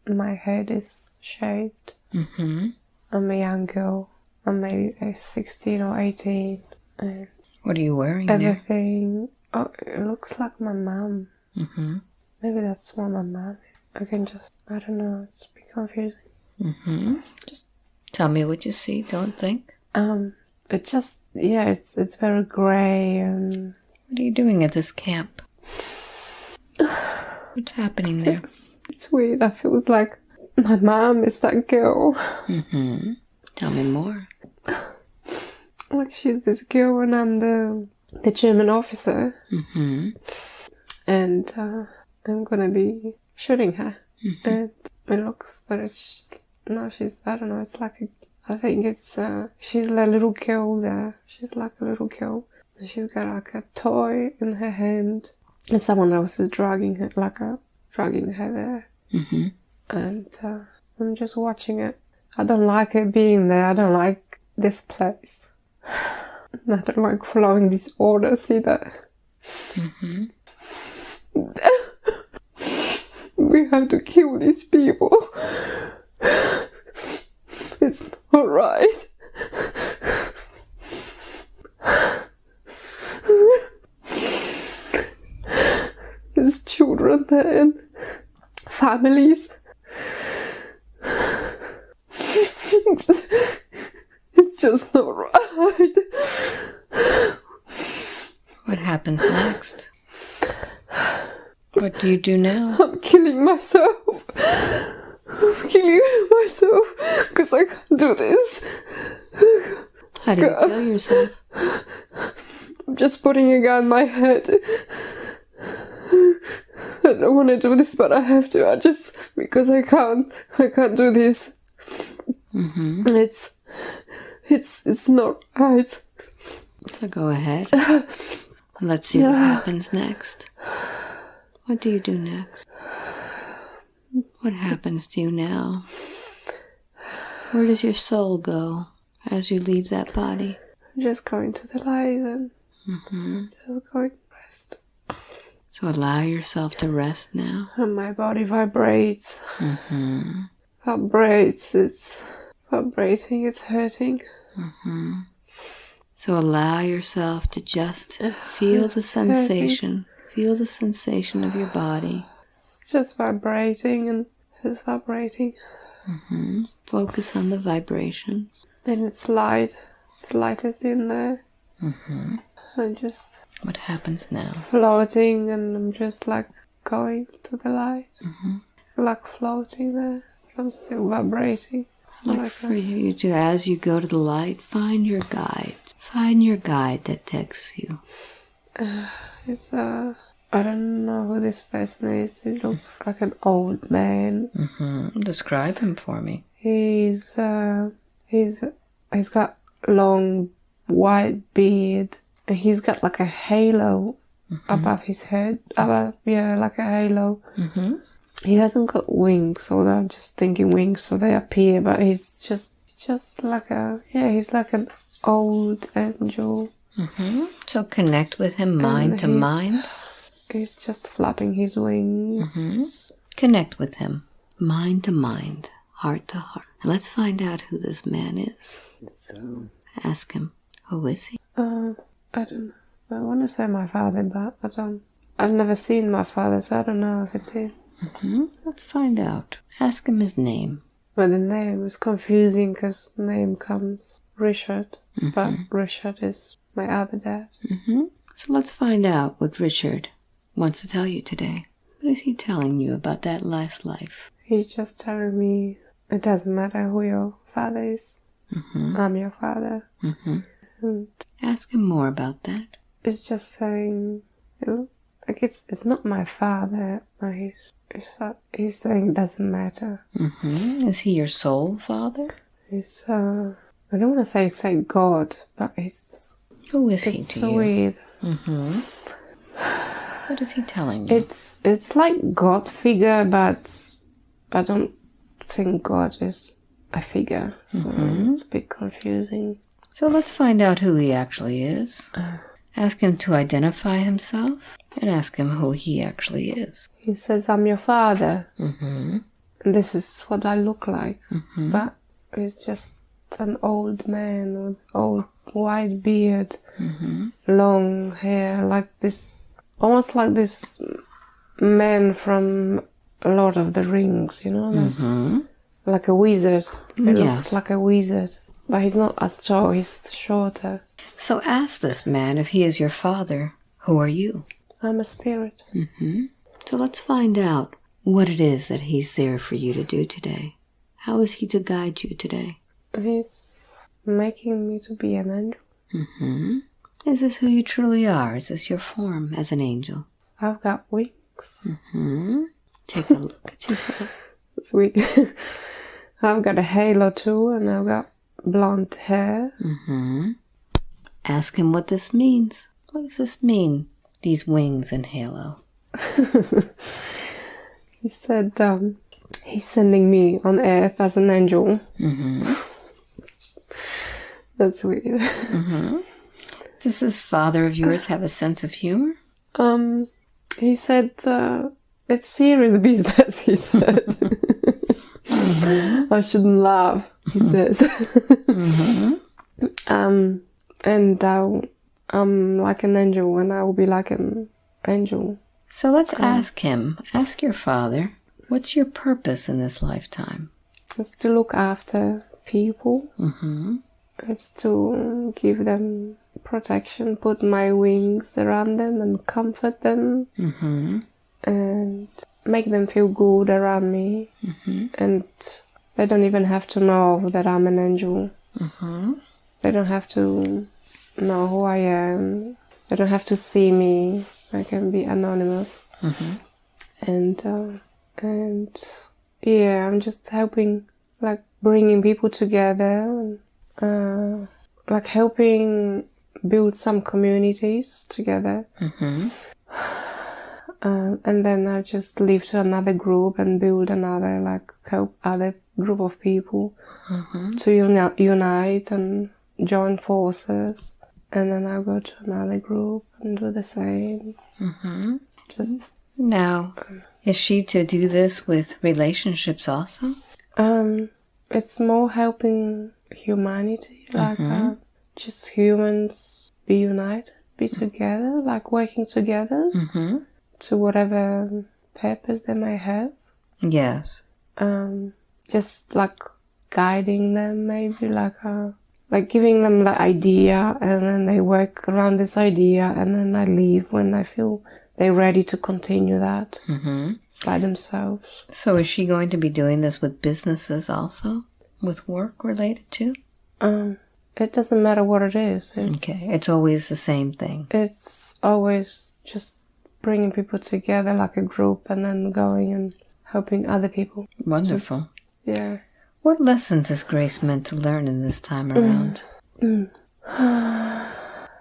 My head is shaved. I'm a young girl. I'm maybe 16 or 18. And what are you wearing everything. Oh, it looks like my mom. Maybe that's what my mom is. I don't know, it's a bit confusing. Just tell me what you see, don't think. It just, it's very grey and... What are you doing at this camp? What's happening there? It's weird. I feel like my mom is that girl. Tell me more. Like she's this girl and I'm the German officer. And I'm gonna be shooting her. And it looks, but it's just, no, I don't know, it's like I think it's, she's like a little girl there. She's like a little girl. And she's got like a toy in her hand. And someone else is dragging her there. And I'm just watching it. I don't like it being there. I don't like this place. I don't like following these orders either. We have to kill these people. It's not right. There's children there and families. It's just not right. What happens next? What do you do now? I'm killing myself. I'm killing myself because I can't do this. How do you kill yourself? I'm just putting a gun in my head. I don't want to do this, but I have to. Because I can't do this. It's not right. So go ahead. Let's see what happens next. What do you do next? What happens to you now? Where does your soul go as you leave that body? I'm just going to the light and just going to rest. So allow yourself to rest now. And my body vibrates. Vibrates. It's vibrating. It's hurting. So allow yourself to just feel the sensation. Feel the sensation of your body. It's just vibrating and it's vibrating. Focus on the vibrations. Then it's light. It's light is in there. I'm just... What happens now? Floating and I'm just like going to the light. Like floating there, I'm still vibrating. Like for you to, as you go to the light, find your guide. Find your guide that takes you. It's I don't know who this person is. He looks like an old man. Describe him for me. He's got long white beard, and he's got like a halo above his head. Like a halo. He hasn't got wings, although I'm just thinking wings, so they appear. But he's just like he's like an old angel. So connect with him mind to mind. He's just flapping his wings. Connect with him mind to mind, heart to heart. And let's find out who this man is. So ask him, who is he? I don't know. I want to say my father, but I don't. I've never seen my father, so I don't know if it's him. Let's find out. Ask him his name. But the name is confusing because name comes Richard, but Richard is my other dad. So let's find out what Richard wants to tell you today. What is he telling you about that last life? He's just telling me it doesn't matter who your father is. I'm your father. And ask him more about that. It's just saying, like it's not my father, but he's saying it doesn't matter. Is he your soul father? He's I don't want to say God, but who is he to you? It's weird. What is he telling you? It's like God figure, but I don't think God is a figure, so it's a bit confusing. So let's find out who he actually is. Ask him to identify himself, and ask him who he actually is. He says, I'm your father. And this is what I look like. But he's just an old man with old white beard, long hair, like this, almost like this man from Lord of the Rings, you know? Like a wizard. He looks like a wizard. But he's not as tall, he's shorter. So ask this man if he is your father. Who are you? I'm a spirit. So let's find out what it is that he's there for you to do today. How is he to guide you today? He's making me to be an angel. Is this who you truly are? Is this your form as an angel? I've got wings. Take a look at yourself. It's weird. I've got a halo too, and I've got blonde hair. Ask him what this means. What does this mean, these wings and halo? He said he's sending me on earth as an angel. That's weird. Does this father of yours have a sense of humor? He said it's serious business, he said. I shouldn't laugh, he says. And I'm like an angel, and I will be like an angel. So let's ask him, ask your father, what's your purpose in this lifetime? It's to look after people. It's to give them protection, put my wings around them and comfort them. And make them feel good around me. And they don't even have to know that I'm an angel. They don't have to know who I am. They don't have to see me. I can be anonymous. And yeah, I'm just helping, like bringing people together, and like helping build some communities together. And then I just leave to another group and build another, like help other group of people to unite and join forces. And then I'll go to another group and do the same. Just now, is she to do this with relationships also? It's more helping humanity, like just humans be united, be together, like working together to whatever purpose they may have. Yes. Just like guiding them, maybe like giving them the idea, and then they work around this idea, and then I leave when I feel they're ready to continue that by themselves. So is she going to be doing this with businesses also? With work related to? It doesn't matter what it is. It's always the same thing. It's always just bringing people together like a group and then going and helping other people. Wonderful. Yeah. What lessons is Grace meant to learn in this time around?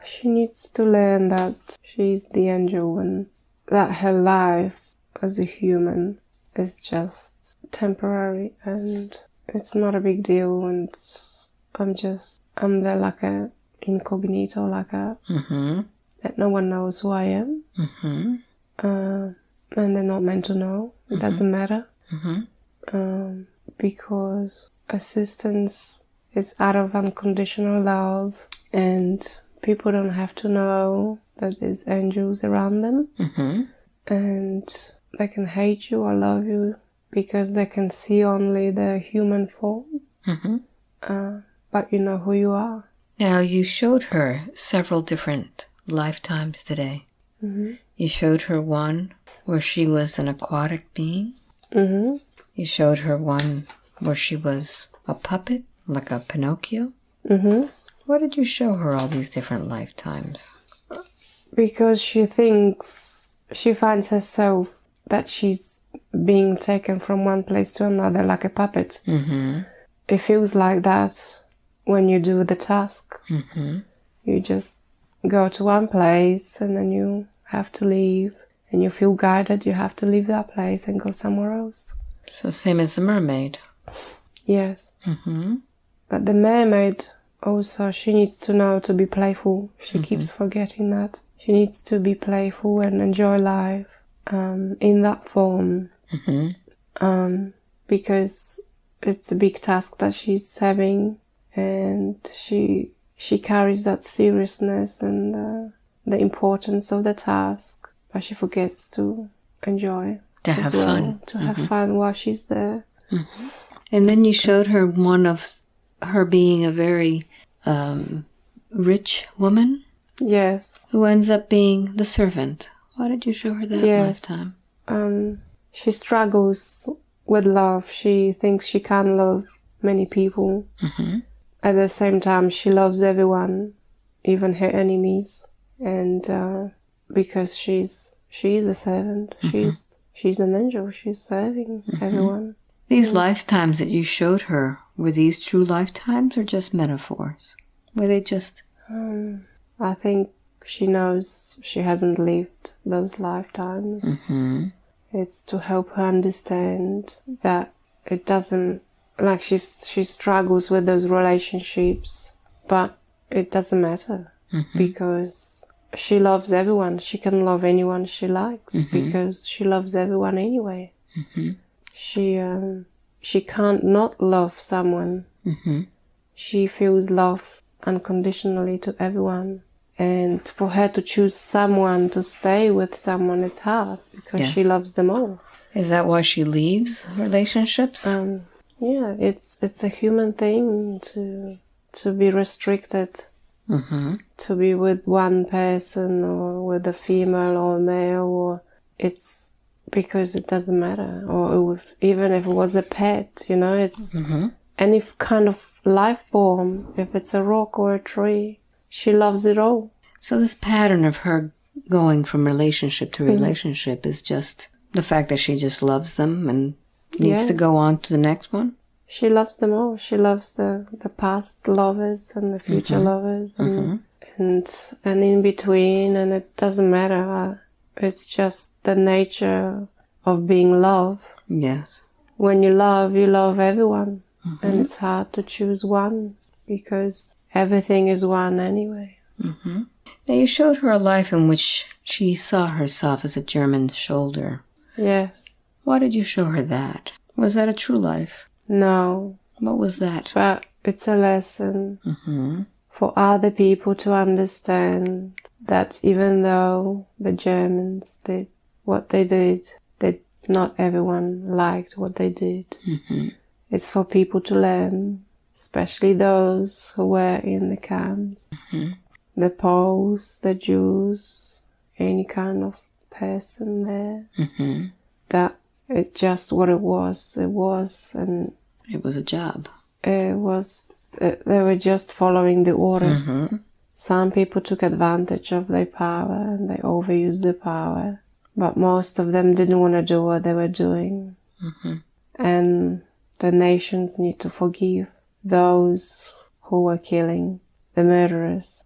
She needs to learn that she's the angel and that her life as a human is just temporary and it's not a big deal, and I'm there like a incognito, like a that no one knows who I am, and they're not meant to know. It doesn't matter, because assistance is out of unconditional love, and people don't have to know that there's angels around them, and they can hate you or love you because they can see only the human form, but you know who you are. Now, you showed her several different lifetimes today. You showed her one where she was an aquatic being. You showed her one where she was a puppet, like a Pinocchio. Why did you show her all these different lifetimes? Because she finds herself that she's being taken from one place to another like a puppet. It feels like that when you do the task. You just go to one place and then you have to leave, and you feel guided, you have to leave that place and go somewhere else. So same as the mermaid. Yes. But the mermaid also, she needs to know to be playful. She keeps forgetting that. She needs to be playful and enjoy life in that form, because it's a big task that she's having, and she carries that seriousness and the importance of the task, but she forgets to enjoy to have fun. To have fun while she's there. And then you showed her one of her being a very rich woman. Yes. Who ends up being the servant. Why did you show her that lifetime? She struggles with love. She thinks she can't love many people. At the same time, she loves everyone, even her enemies. And because she is a servant, she's an angel. She's serving everyone. These lifetimes that you showed her, were these true lifetimes or just metaphors? Were they just... I think she knows she hasn't lived those lifetimes. It's to help her understand that it doesn't, like she struggles with those relationships, but it doesn't matter because she loves everyone. She can love anyone she likes because she loves everyone anyway. She can't not love someone. She feels love unconditionally to everyone. And for her to choose someone to stay with someone, it's hard because she loves them all. Is that why she leaves relationships? Yeah, it's a human thing to be restricted, to be with one person or with a female or a male, or it's because it doesn't matter. Or even if it was a pet, you know, it's any kind of life form. If it's a rock or a tree, she loves it all. So this pattern of her going from relationship to relationship is just the fact that she just loves them and needs to go on to the next one? She loves them all. She loves the past lovers and the future lovers and in between, and it doesn't matter. It's just the nature of being love. Yes. When you love everyone. And it's hard to choose one because everything is one anyway. Now, you showed her a life in which she saw herself as a German shoulder. Yes. Why did you show her that? Was that a true life? No. What was that? But it's a lesson for other people to understand that even though the Germans did what they did, not everyone liked what they did. It's for people to learn, especially those who were in the camps. The Poles, the Jews, any kind of person there. That it just what it was, and it was a job. It was, they were just following the orders. Some people took advantage of their power and they overused their power, but most of them didn't want to do what they were doing. And the nations need to forgive those who were killing, the murderers,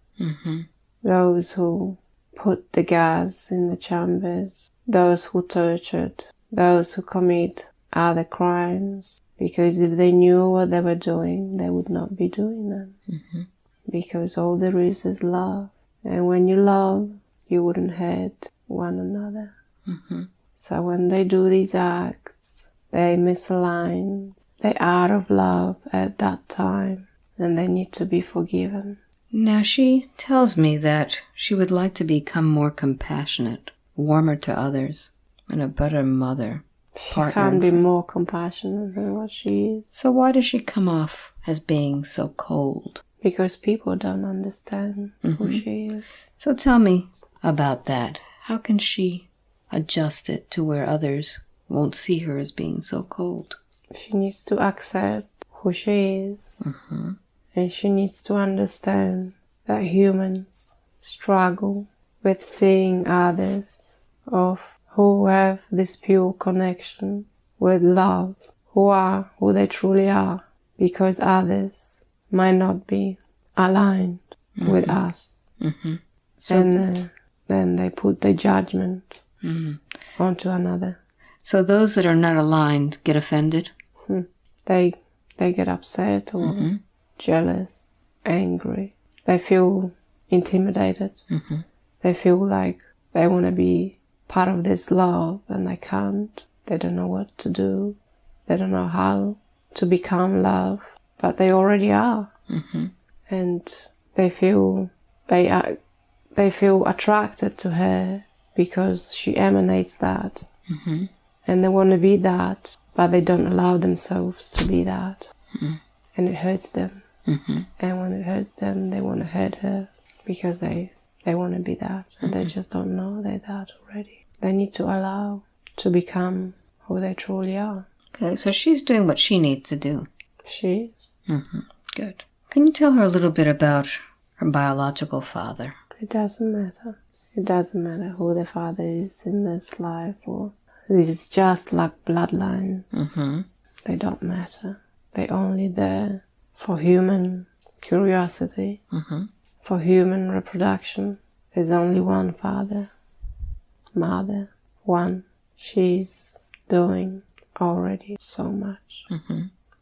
those who put the gas in the chambers, those who tortured, those who commit other crimes, because if they knew what they were doing, they would not be doing them. Because all there is love. And when you love, you wouldn't hate one another. So when they do these acts, they misalign. They're out of love at that time, and they need to be forgiven. Now she tells me that she would like to become more compassionate, warmer to others, and a better mother. She can't be more compassionate than what she is. So why does she come off as being so cold? Because people don't understand who she is. So tell me about that. How can she adjust it to where others won't see her as being so cold? She needs to accept who she is. And she needs to understand that humans struggle with seeing others who have this pure connection with love, who are who they truly are, because others might not be aligned with us. So, and then they put their judgment onto another. So those that are not aligned get offended? They get upset or jealous, angry. They feel intimidated. They feel like they want to be part of this love and they can't. They don't know what to do. They don't know how to become love, but they already are. And they feel attracted to her because she emanates that. And they want to be that, but they don't allow themselves to be that. And it hurts them. And when it hurts them, they want to hurt her because they want to be that. And they just don't know they're that already. They need to allow to become who they truly are. Okay, so she's doing what she needs to do. She is. Good. Can you tell her a little bit about her biological father? It doesn't matter. It doesn't matter who the father is in this life, or this is just like bloodlines. They don't matter. They're only there for human curiosity, for human reproduction. There's only one father, mother, one. She's doing already so much.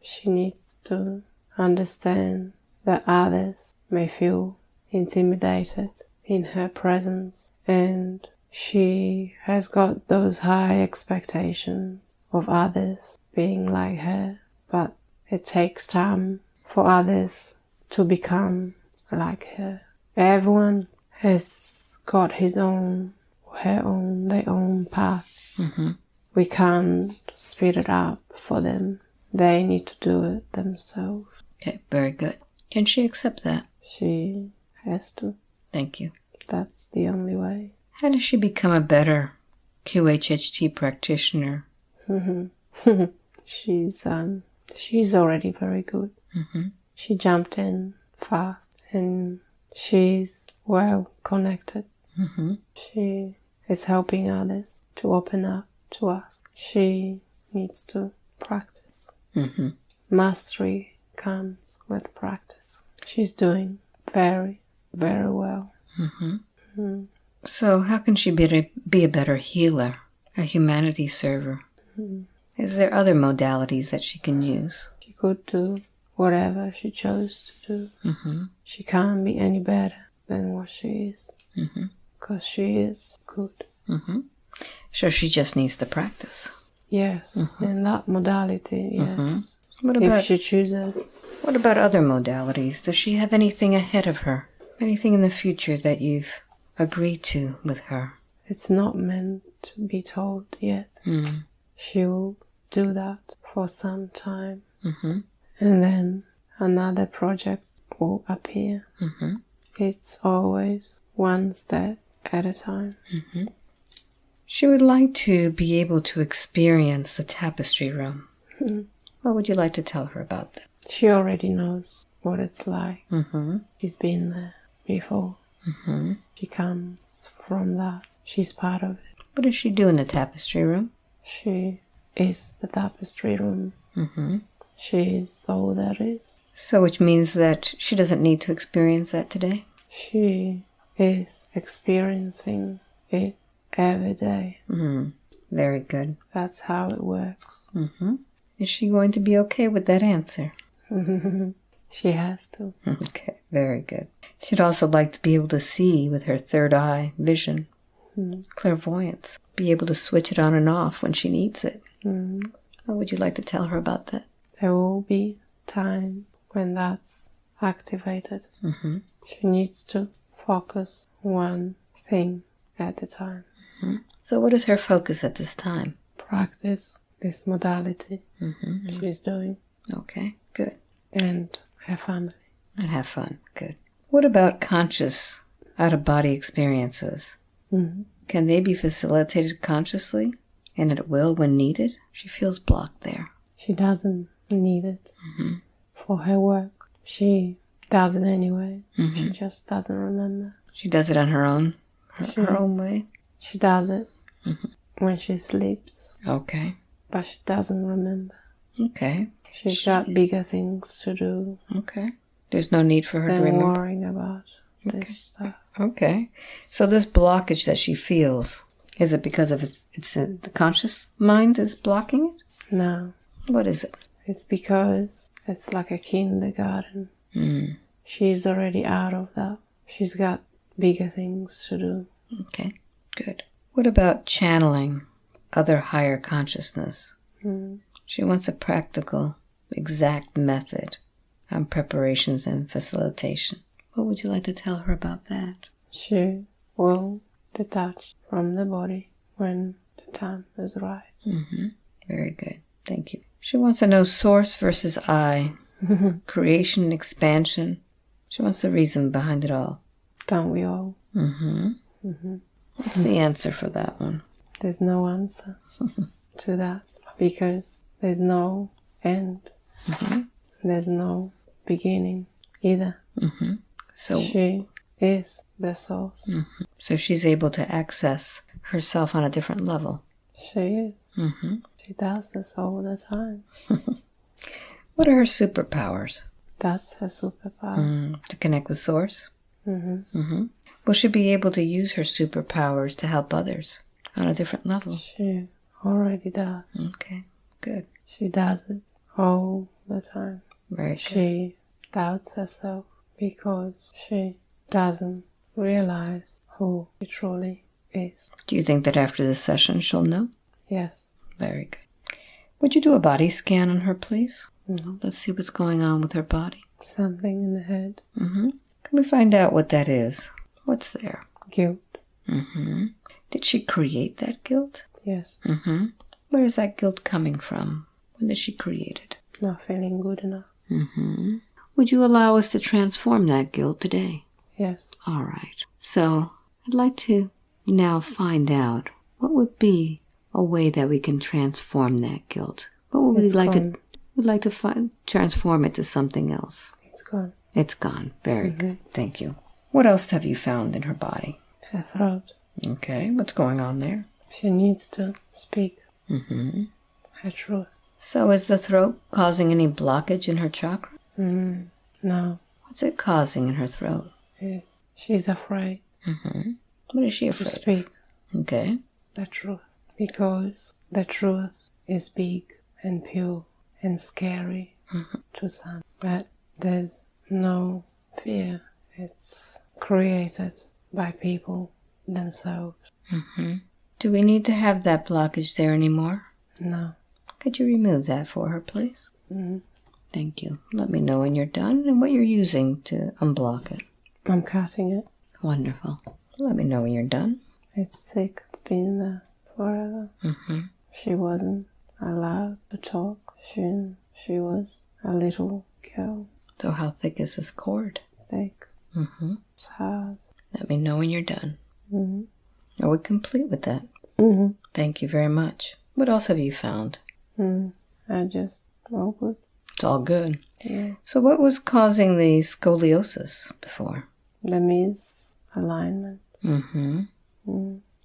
She needs to understand that others may feel intimidated in her presence, and she has got those high expectations of others being like her, but it takes time for others to become like her. Everyone has got their own path. We can't speed it up for them. They need to do it themselves. Okay, very good. Can she accept that? She has to. Thank you. That's the only way. How does she become a better QHHT practitioner? She's already very good. She jumped in fast and she's well connected. She is helping others to open up to us. She needs to practice. Mastery comes with practice. She's doing very, very well. So how can she be a better healer, a humanity server? Is there other modalities that she can use? She could do whatever she chose to do. She can't be any better than what she is, because she is good. So she just needs to practice. Yes, in that modality, yes. What about, if she chooses. What about other modalities? Does she have anything ahead of her? Anything in the future that you've agreed to with her? It's not meant to be told yet. She will do that for some time. And then another project will appear. It's always one step at a time. She would like to be able to experience the tapestry room. What would you like to tell her about that? She already knows what it's like. Mm-hmm. She's been there before. Mm-hmm. She comes from that. She's part of it. What does she do in the tapestry room? She is the tapestry room. Mm-hmm. She is all there is. So which means that she doesn't need to experience that today? She is experiencing it every day. Mm-hmm. Very good. That's how it works. Mm-hmm. Is she going to be okay with that answer? She has to. Okay, very good. She'd also like to be able to see with her third eye, vision, clairvoyance, be able to switch it on and off when she needs it. What would you like to tell her about that? There will be time when that's activated. Mm-hmm. She needs to focus one thing at a time. Mm-hmm. So what is her focus at this time? Practice this modality Mm-hmm. she's doing. Okay, good. And her family. And have fun. Good. What about conscious, out-of-body experiences? Mm-hmm. Can they be facilitated consciously and at will when needed? She feels blocked there. She doesn't need it for her work. She does it anyway. She just doesn't remember. She does it on her own, her own way? She does it when she sleeps, Okay. but she doesn't remember. Okay. She's got bigger things to do Okay. There's no need for her to than remember. worrying about this stuff. Okay. So this blockage that she feels, is it because of it's the conscious mind is blocking it? No, What is it? it's because it's like a kindergarten. She's already out of that. She's got bigger things to do. Okay. Good. What about channeling other higher consciousness? She wants a practical, exact method on preparations and facilitation. What would you like to tell her about that? She will detach from the body when the time is right. Very good. Thank you. She wants to know source versus I, creation and expansion. She wants the reason behind it all. Don't we all? What's the answer for that one? There's no answer to that because there's no end. There's no beginning either. So She is the source. So she's able to access herself on a different level. She is. She does this all the time. What are her superpowers? That's her superpower. To connect with source? Will she be able to use her superpowers to help others on a different level? She already does. Okay, good. She does it all the time. Very good. She doubts herself because she doesn't realize who she truly is. Do you think that after this session she'll know? Yes. Very good. Would you do a body scan on her, please? Let's see what's going on with her body. Something in the head. Can we find out what that is? What's there? Guilt. Did she create that guilt? Yes. Where is that guilt coming from? When did she create it? Not feeling good enough. Would you allow us to transform that guilt today? Yes. All right. So I'd like to now find out what would be a way that we can transform that guilt. What would we like to? We'd like to transform it to something else. It's gone. It's gone. Very good. Thank you. What else have you found in her body? Her throat. Okay. What's going on there? She needs to speak her truth. So is the throat causing any blockage in her chakra? No. What's it causing in her throat? She's afraid What is she to afraid of? speak Okay. the truth. Because the truth is big and pure and scary to some. But there's no fear. It's created by people themselves. Do we need to have that blockage there anymore? No. Could you remove that for her, please? Thank you. Let me know when you're done and what you're using to unblock it. I'm cutting it. Wonderful. Let me know when you're done. It's thick. It's been there forever. She wasn't allowed to talk. She was a little girl. So how thick is this cord? Thick. It's hard. Let me know when you're done. Are we complete with that? Mm-hmm. Thank you very much. What else have you found? All good. It's all good. Yeah. So what was causing the scoliosis before? The misalignment. Mm-hmm.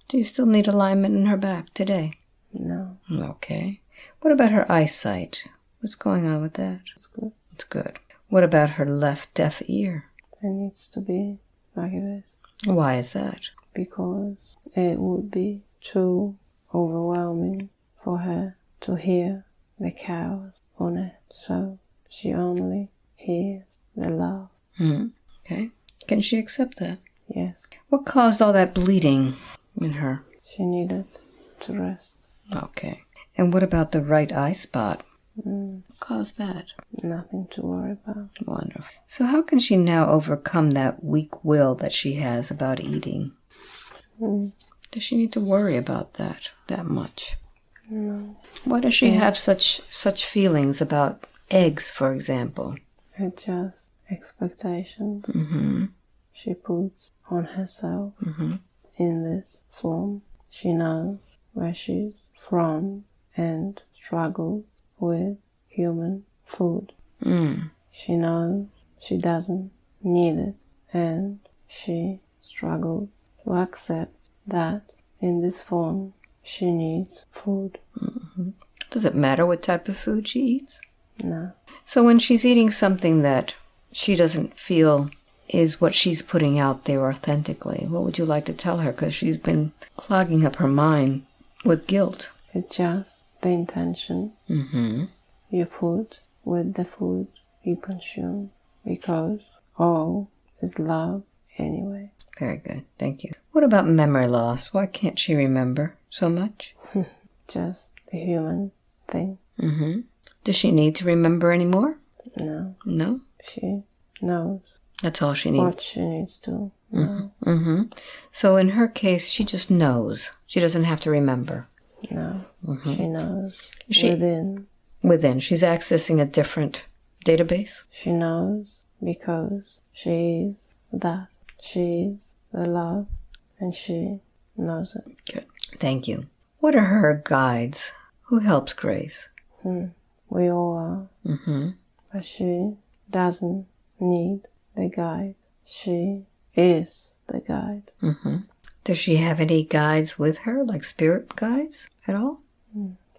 Do you still need alignment in her back today? No. Okay. What about her eyesight? What's going on with that? It's good. It's good. What about her left deaf ear? It needs to be like this. Why is that? Because it would be too overwhelming for her to hear the chaos on it. So she only hears the love. Okay. Can she accept that? Yes. What caused all that bleeding in her? She needed to rest. Okay. And what about the right eye spot? What caused that? Nothing to worry about. Wonderful. So how can she now overcome that weak will that she has about eating? Does she need to worry about that much? No. Why does she have such feelings about eggs, for example? It's just expectations Mm-hmm. she puts on herself in this form. She knows where she's from and struggles with human food. She knows she doesn't need it, and she struggles to accept that in this form she needs food. Does it matter what type of food she eats? No. So when she's eating something that she doesn't feel is what she's putting out there authentically, what would you like to tell her? Because she's been clogging up her mind with guilt. It's just the intention you put with the food you consume, because all is love anyway. Very good. Thank you. What about memory loss? Why can't she remember so much? Just the human thing. Does she need to remember anymore? No. No? She knows That's all she needs. what she needs to know. So in her case, she just knows. She doesn't have to remember. No. She knows She- within. She's accessing a different database. She knows because she is that. She is the love, and she knows it. Good. Thank you. What are her guides? Who helps Grace? We all are. But she doesn't need the guide. She is the guide. Does she have any guides with her, like spirit guides at all?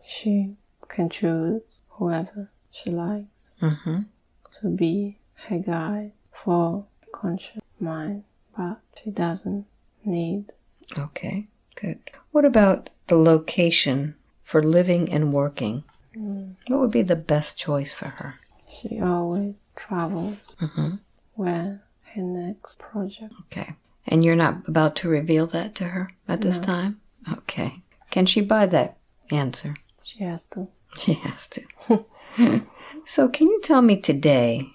She can choose whoever she likes to be her guide for conscious mind, but she doesn't need. Okay, good. What about the location for living and working? What would be the best choice for her? She always travels where her next project. Okay. And you're not about to reveal that to her at this time? Okay. Can she buy that answer? She has to. She has to. So can you tell me today,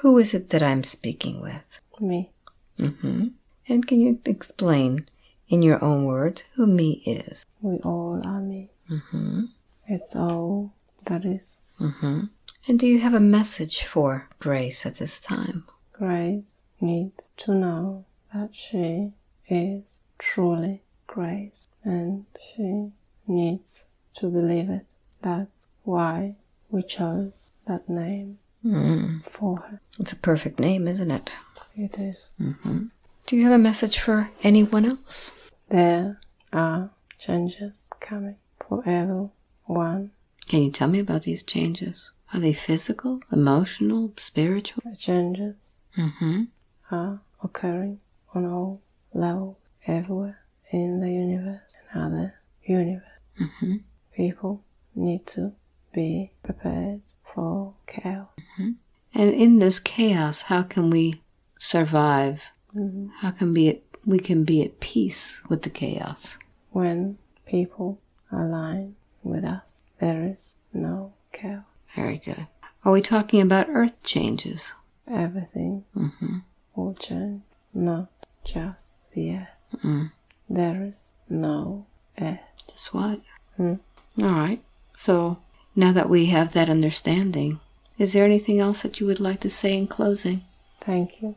who is it that I'm speaking with? Me. And can you explain in your own words who me is? We all are me. It's all that is. And do you have a message for Grace at this time? Grace needs to know that she is truly Grace, and she needs to believe it. That's why we chose that name for her. It's a perfect name, isn't it? It is. Do you have a message for anyone else? There are changes coming for everyone. Can you tell me about these changes? Are they physical, emotional, spiritual? The changes are occurring on all levels, everywhere in the universe and other universe. People need to be prepared for chaos. And in this chaos, how can we survive? How can we can be at peace with the chaos? When people align with us, there is no chaos. Very good. Are we talking about earth changes? Everything will change, not just the earth. There is no earth. Just what? All right. So now that we have that understanding, is there anything else that you would like to say in closing? Thank you.